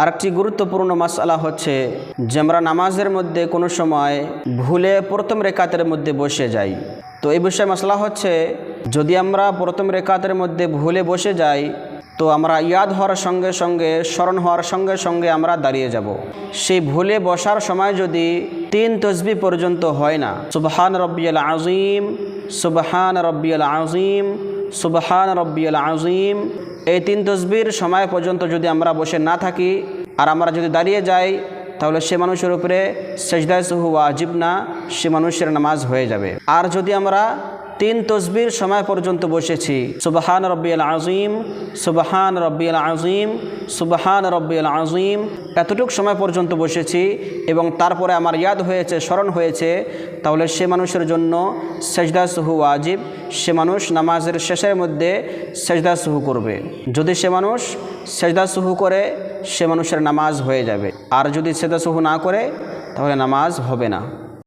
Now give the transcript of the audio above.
আরেকটি গুরুত্বপূর্ণ মাসআলা হচ্ছে যে আমরা নামাজের মধ্যে কোনো সময় ভুলে প্রথম রেকাতের মধ্যে বসে যাই। তো এই বিষয়ে মাসআলা হচ্ছে যদি আমরা প্রথম রেকাতের মধ্যে ভুলে বসে যাই তো আমরা ইয়াদ হওয়ার সঙ্গে সঙ্গে স্মরণ হওয়ার সঙ্গে সঙ্গে আমরা দাঁড়িয়ে যাব। সেই ভুলে বসার সময় যদি 3 তসবিহ পর্যন্ত হয় না, সুবহান রব্বিয়াল আযীম, সুবহান রব্বিয়াল আযীম, সুবহান রব্বিয়াল আযীম, এই 3 তসবিহর সময় পর্যন্ত যদি আমরা বসে না থাকি আর আমরা যদি দাঁড়িয়ে যাই তাহলে সে মানুষের উপরে সেজদায়ে সাহু ওয়াজিব না, সে মানুষের নামাজ হয়ে যাবে। আর যদি আমরা 3 তসবিহর সময় পর্যন্ত বসেছি, সুবহান রব্বিয়াল আযীম, সুবহান রব্বিয়াল আযীম, সুবহান রব্বিয়াল আযীম, এতটুক সময় পর্যন্ত বসেছি এবং তারপরে আমার ইয়াদ হয়েছে, স্মরণ হয়েছে, তাহলে সে মানুষের জন্য সেজদায়ে সাহু ওয়াজিব, সে মানুষ নামাজের শেষের মধ্যে সেজদায়ে সাহু করবে। যদি সে মানুষ সেজদায়ে সাহু করে সে মানুষের নামাজ হয়ে যাবে, আর যদি সেজদায়ে সাহু না করে তাহলে নামাজ হবে না।